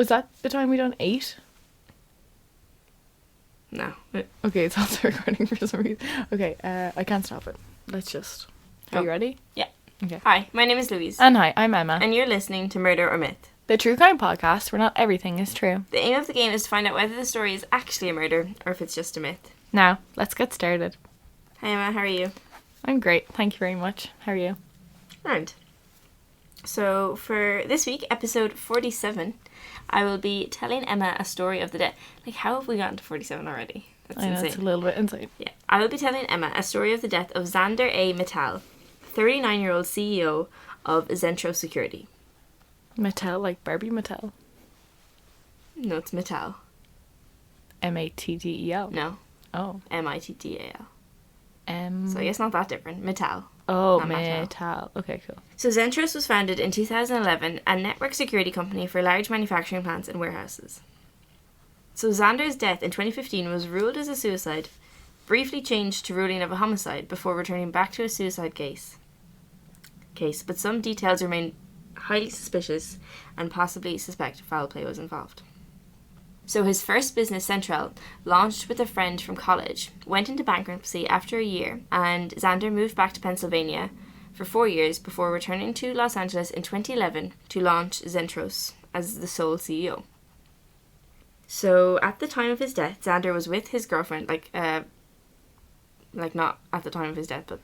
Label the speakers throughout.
Speaker 1: Was that the time we done 8?
Speaker 2: No.
Speaker 1: Okay, it's also recording for some reason. Okay, I can't stop it. Let's just... Are you ready?
Speaker 2: Yeah.
Speaker 1: Okay.
Speaker 2: Hi, my name is Louise.
Speaker 1: And hi, I'm Emma.
Speaker 2: And you're listening to Murder or Myth,
Speaker 1: the true crime podcast where not everything is true.
Speaker 2: The aim of the game is to find out whether the story is actually a murder or if it's just a myth.
Speaker 1: Now, let's get started.
Speaker 2: Hi Emma, how are you?
Speaker 1: I'm great, thank you very much. How are you?
Speaker 2: Right. So for this week, episode 47, I will be telling Emma a story of the death. Like, how have we gotten to 47 already? That's
Speaker 1: I know,
Speaker 2: insane.
Speaker 1: it's a little bit insane.
Speaker 2: Yeah. I will be telling Emma a story of the death of Xander A.Mittal, 39-year-old CEO of Zentros Security.
Speaker 1: Mattel, like Barbie Mattel.
Speaker 2: No, it's Mittal.
Speaker 1: M-A-T-T-E-L.
Speaker 2: No.
Speaker 1: Oh.
Speaker 2: M-I-T-T-A-L.
Speaker 1: M...
Speaker 2: So I guess not that different. Mittal.
Speaker 1: Oh,
Speaker 2: Not Mattel.
Speaker 1: Mattel. Okay, cool.
Speaker 2: So Zentros was founded in 2011, a network security company for large manufacturing plants and warehouses. So Xander's death in 2015 was ruled as a suicide, briefly changed to ruling of a homicide before returning back to a suicide case, but some details remain highly suspicious and possibly suspect foul play was involved. So his first business, Central, launched with a friend from college, went into bankruptcy after a year, and Xander moved back to Pennsylvania for 4 years before returning to Los Angeles in 2011 to launch Zentros as the sole CEO. So at the time of his death, Xander was with his girlfriend, like not at the time of his death, but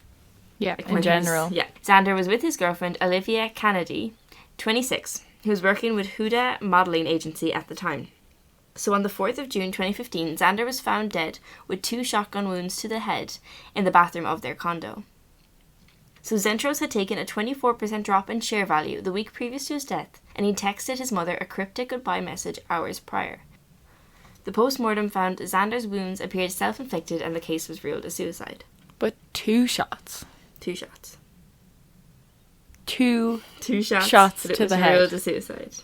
Speaker 1: Yeah,
Speaker 2: like
Speaker 1: in general.
Speaker 2: Xander was with his girlfriend, Olivia Kennedy, 26, who was working with Huda Modeling Agency at the time. So on the 4th of June 2015, Xander was found dead with 2 shotgun wounds to the head in the bathroom of their condo. So Zentros had taken a 24% drop in share value the week previous to his death, and he texted his mother a cryptic goodbye message hours prior. The post-mortem found Xander's wounds appeared self-inflicted and the case was ruled a suicide.
Speaker 1: But 2 shots.
Speaker 2: 2 shots.
Speaker 1: 2
Speaker 2: shots
Speaker 1: to
Speaker 2: but it was
Speaker 1: the head.
Speaker 2: ruled a suicide.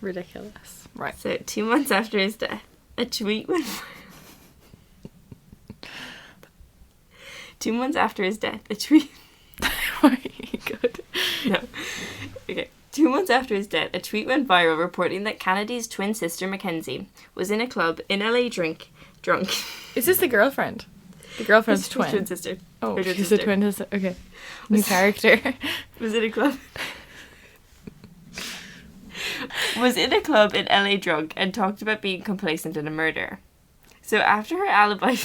Speaker 1: Ridiculous. Right.
Speaker 2: So 2 months after his death, a tweet went 2 months after his death, a tweet...
Speaker 1: Good.
Speaker 2: No. Okay. 2 months after his death, a tweet went viral reporting that Kennedy's twin sister, Mackenzie, was in a club in LA drunk.
Speaker 1: Is this the girlfriend? The girlfriend's
Speaker 2: His
Speaker 1: twin?
Speaker 2: twin sister.
Speaker 1: Oh,
Speaker 2: Her twin
Speaker 1: she's
Speaker 2: sister.
Speaker 1: a twin sister. Okay. New character.
Speaker 2: Was in a club. Was in a club in LA drunk and talked about being complacent in a murder. So after her alibi...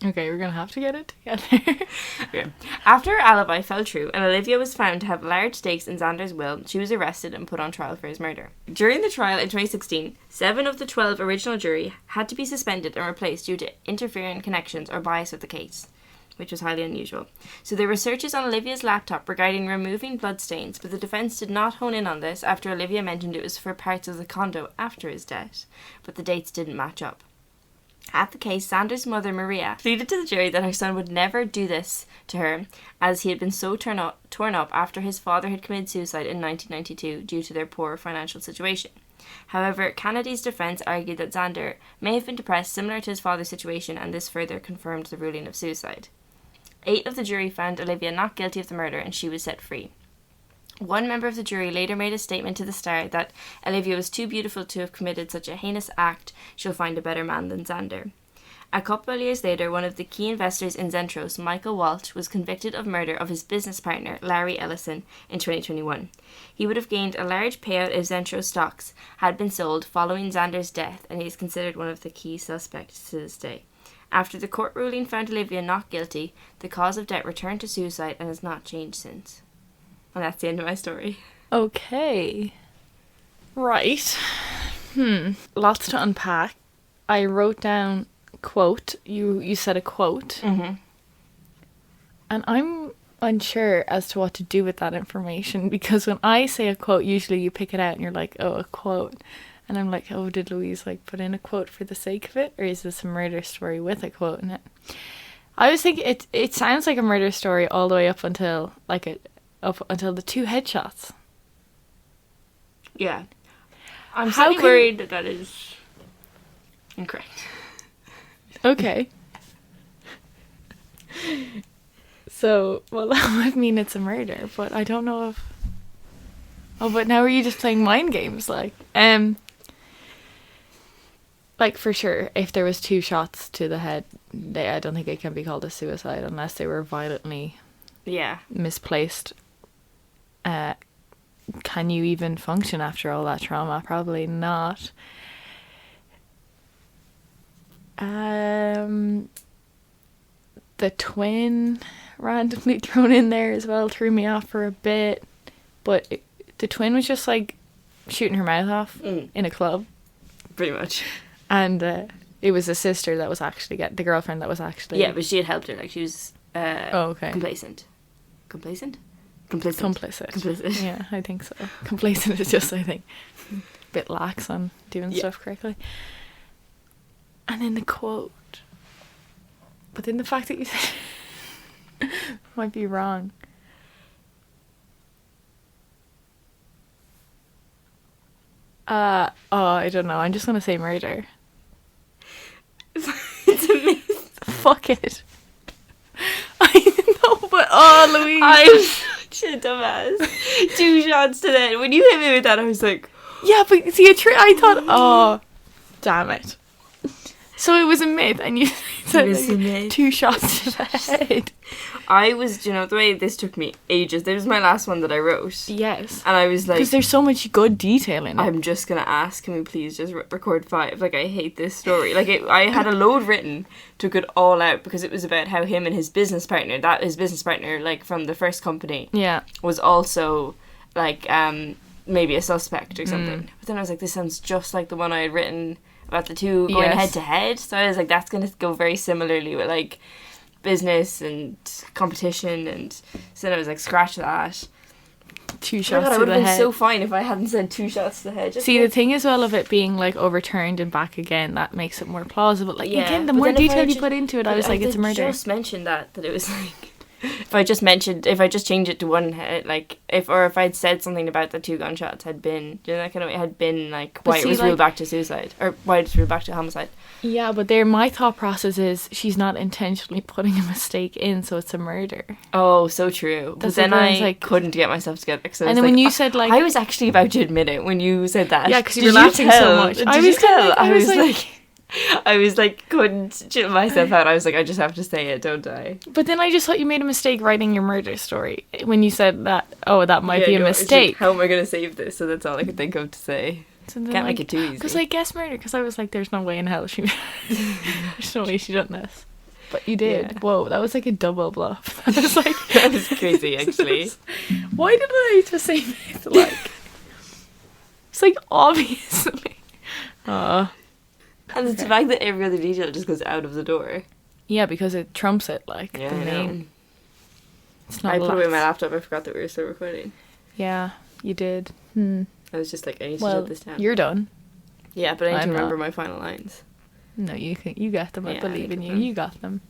Speaker 1: Okay, we're gonna have to get it together.
Speaker 2: Okay. After her alibi fell true and Olivia was found to have large stakes in Xander's will, she was arrested and put on trial for his murder. During the trial in 2016, 7 of the 12 original jury had to be suspended and replaced due to interfering connections or bias with the case, which was highly unusual. So there were searches on Olivia's laptop regarding removing bloodstains, but the defence did not hone in on this after Olivia mentioned it was for parts of the condo after his death, but the dates didn't match up. At the case, Xander's mother, Maria, pleaded to the jury that her son would never do this to her, as he had been so torn up after his father had committed suicide in 1992 due to their poor financial situation. However, Kennedy's defence argued that Xander may have been depressed similar to his father's situation, and this further confirmed the ruling of suicide. 8 of the jury found Olivia not guilty of the murder, and she was set free. One member of the jury later made a statement to the Star that Olivia was too beautiful to have committed such a heinous act. She'll find a better man than Xander. A couple of years later, one of the key investors in Zentros, Michael Walsh, was convicted of murder of his business partner, Larry Ellison, in 2021. He would have gained a large payout if Zentros stocks had been sold following Xander's death, and he is considered one of the key suspects to this day. After the court ruling found Olivia not guilty, the cause of death returned to suicide and has not changed since. And that's the end of my story.
Speaker 1: Okay. Right. Lots to unpack. I wrote down quote. You said a quote.
Speaker 2: Mm-hmm.
Speaker 1: And I'm unsure as to what to do with that information, because when I say a quote, usually you pick it out and you're like, oh, a quote. And I'm like, oh, did Louise like put in a quote for the sake of it? Or is this a murder story with a quote in it? I was thinking it sounds like a murder story all the way up until the 2 headshots.
Speaker 2: Yeah. I'm slightly worried that is incorrect.
Speaker 1: Okay. So, well, that would mean it's a murder, but I don't know if... Oh, but now are you just playing mind games? Like for sure, if there was 2 shots to the head, I don't think it can be called a suicide unless they were violently misplaced. Can you even function after all that trauma? Probably not. The twin randomly thrown in there as well threw me off for a bit, but the twin was just like shooting her mouth off in a club,
Speaker 2: pretty much.
Speaker 1: And it was the sister that was actually the girlfriend that was actually
Speaker 2: but she had helped her. Like she was complicit.
Speaker 1: Yeah, I think so. Complacent is just, I think, a bit lax on doing stuff correctly. And then the quote, but then the fact that you said might be wrong. I don't know. I'm just gonna say murder.
Speaker 2: It's a myth.
Speaker 1: Fuck it. I know, but Louise,
Speaker 2: I'm such a dumbass. 2 shots to the head. When you hit me with that, I was like,
Speaker 1: yeah, but see, I thought, damn it. So it was a myth, and you said like 2 shots to the head.
Speaker 2: The way this took me ages. This was my last one that I wrote.
Speaker 1: Yes.
Speaker 2: And I was like,
Speaker 1: because there's so much good detail in it.
Speaker 2: I'm just gonna ask, can we please just record 5? Like, I hate this story. Like, I had a load written, took it all out because it was about how him and his business partner, like from the first company, was also like maybe a suspect or something. But then I was like, this sounds just like the one I had written about the 2 going head to head. So I was like, that's gonna go very similarly with like business and competition, and so then I was like, scratch that.
Speaker 1: 2 shots to the head.
Speaker 2: I would have been so fine if I hadn't said 2 shots to the head.
Speaker 1: See, the thing as well of it being like overturned and back again, that makes it more plausible. Like again, the more detail you put into it, I was like, it's a murder.
Speaker 2: I just mentioned that it was like, if I just changed it to 1 head, like if I'd said something about the 2 gunshots had been, that kind of way, had been like why it was ruled back to suicide, or why it's ruled back to homicide.
Speaker 1: Yeah, but my thought process is she's not intentionally putting a mistake in, so it's a murder.
Speaker 2: Oh, so true. But then I couldn't get myself together. And
Speaker 1: then when you said like,
Speaker 2: I was actually about to admit it when you said that.
Speaker 1: Yeah, because you were laughing so much.
Speaker 2: I was like, couldn't chill myself out. I was like, I just have to say it, don't I?
Speaker 1: But then I just thought you made a mistake writing your murder story when you said that. Oh, that might be a mistake.
Speaker 2: Like, how am I going to save this? So that's all I could think of to say. So can't make it too easy.
Speaker 1: Because I guessed murder, because I was like, there's no way in hell there's no way she done this. But you did. Yeah. Whoa, that was like a double bluff. That was like
Speaker 2: that was crazy, actually.
Speaker 1: Why did I just say myth? Like, it's like obviously.
Speaker 2: And it's the fact that every other detail just goes out of the door.
Speaker 1: Yeah, because it trumps it, like, the name.
Speaker 2: It's not. I put away my laptop. I forgot that we were still recording.
Speaker 1: Yeah, you did.
Speaker 2: I was just like, I need to shut this down.
Speaker 1: You're done.
Speaker 2: Yeah, but I need to remember my final lines.
Speaker 1: No, you got them. I believe in you. You got them.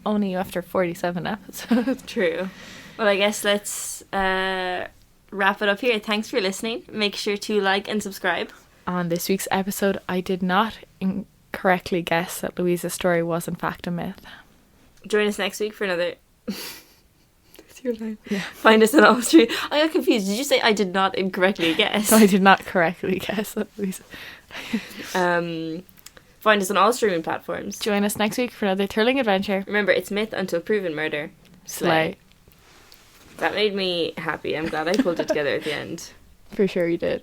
Speaker 1: Only after 47 episodes.
Speaker 2: True. Well, I guess let's wrap it up here. Thanks for listening. Make sure to like and subscribe.
Speaker 1: On this week's episode, I did not incorrectly guess that Louise's story was in fact a myth.
Speaker 2: Join us next week for another... Your line.
Speaker 1: Yeah.
Speaker 2: Find us on all street. I got confused. Did you say I did not incorrectly guess?
Speaker 1: No, I did not correctly guess that, Louise.
Speaker 2: Find us on all streaming platforms.
Speaker 1: Join us next week for another thrilling adventure.
Speaker 2: Remember, it's myth until proven murder.
Speaker 1: Slay.
Speaker 2: That made me happy. I'm glad I pulled it together at the end.
Speaker 1: For sure you did.